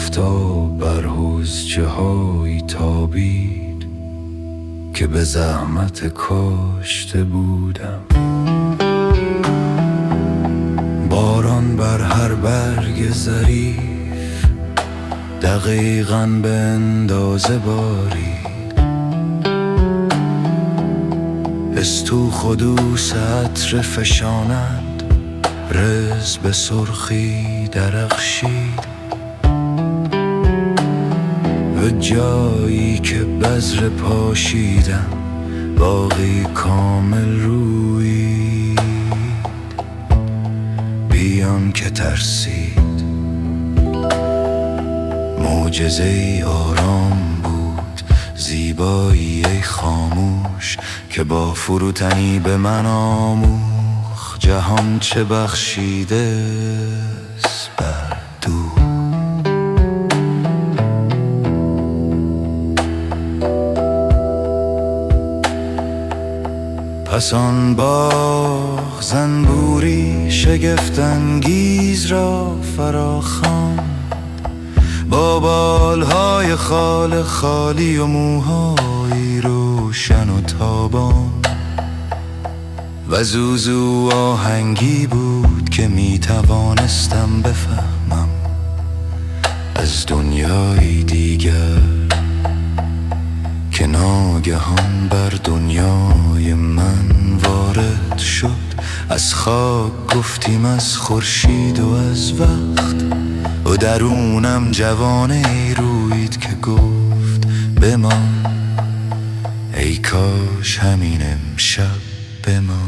آفتاب بر حوضچه هایی تابید که به زحمت کاشته بودم. باران بر هر برگ ظریف دقیقاً به اندازه بارید. استو خدوس عطر فشانند، رز به سرخی درخشید. به جایی که بذر پاشیدم باقی کامل رویید، بیان که ترسید. معجزه‌ای آرام بود، زیبایی ای خاموش که با فروتنی به من آموخت جهان چه بخشیده است بر دور. پس آن باغ زنبوری شگفت انگیز را فراخواند، با بالهای خال خالی و موهای روشن و تابان. و زوزو آهنگی بود که می توانستم بفهمم از دنیای دیگر، که ناگهان بر دنیای من وارد شد. از خاک گفتیم از خورشید و از وقت، و درونم جوانه ای روید که گفت بمان، ای کاش همین امشب بمانه.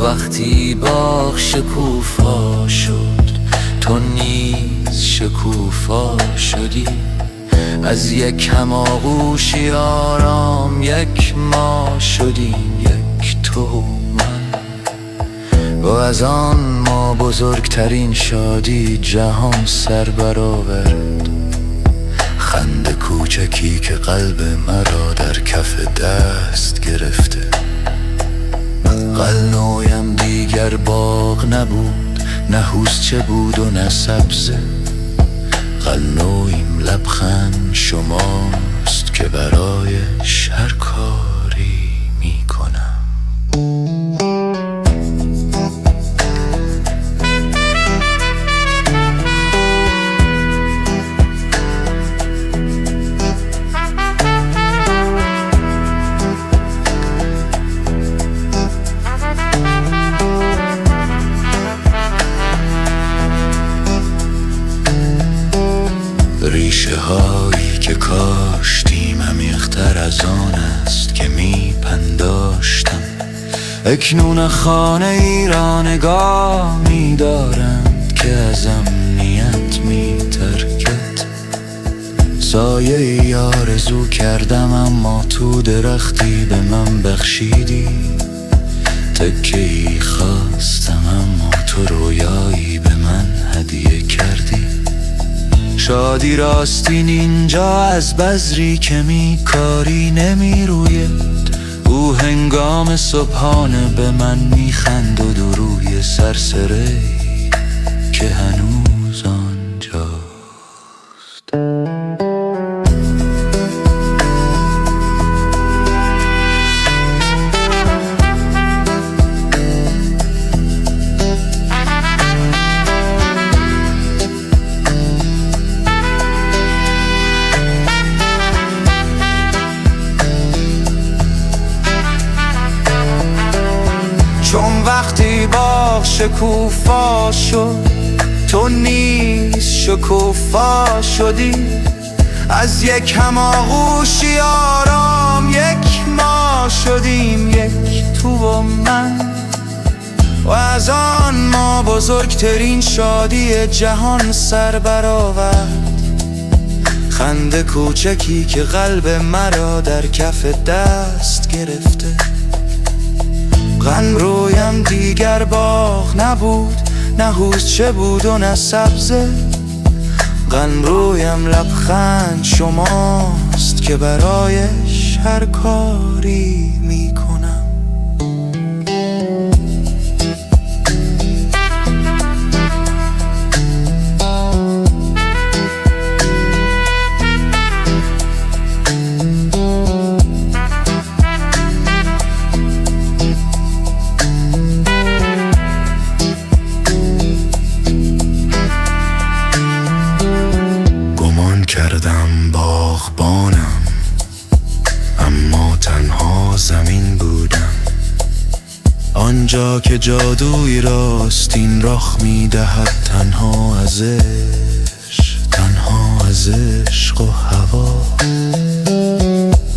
وقتی باغ شکوفا شد تو نیز شکوفا شدی. از یک هماغوشی آرام یک ما شدیم، یک تو و من. و از آن ما بزرگترین شادی جهان سر برآورد. خنده کوچکی که قلب مرا در کف دست گرفته. قلنویم دیگر باغ نبود، نه حوضچه بود و نه سبزه. قلنویم لبخند شماست که برایش هر کاری می کنم. ریشه هایی که کاشتیم عمیق‌تر از آن است که می پنداشتم. اکنون خانه ای را نگاه می دارند که از امنیت می ترکد. سایه ای آرزو کردم اما تو درختی به من بخشیدی. تکه ای خواستم اما تو رویایی به من هدیه کردی. شادی راستین اینجا از بذری که می کاری نمی روید. او هنگام صبحانه به من می خندد و روی سرسره که هنوز آنجاست. چون وقتی باغ شکوفا شد تو نیز شکوفا شدی. از یک هماغوشی آرام یک ما شدیم، یک تو و من. و از آن ما بزرگترین شادی جهان سر برآورد. خنده کوچکی که قلب مرا در کف دست گرفته. قلم رویم دیگر باغ نبود، نه حوزچه بود و نه سبزه. قن رویم لبخند شماست که برایش هر کاری میکنم. کردم باغبانم اما تنها زمین بودم. آنجا که جادوی راستین رخ میدهد تنها از عشق، تنها از عشق و هوا.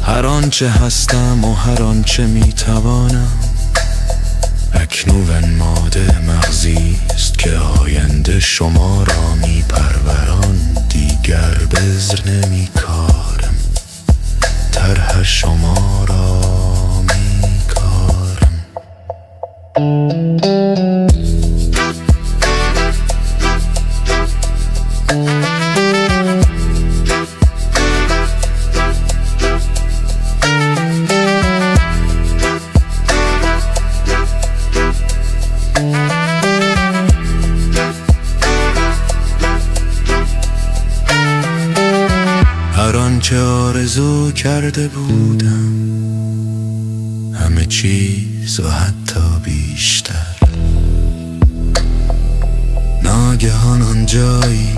هر آنچه هستم و هر آنچه میتوانم اکنون ماده مغزی است که آینده شما را میپروران. دیگر بذر نمی کارم، طرح شما را می کارم. هر آنچه آرزو کرده بودم، همه چیز و حتی بیشتر، ناگهان آن جایی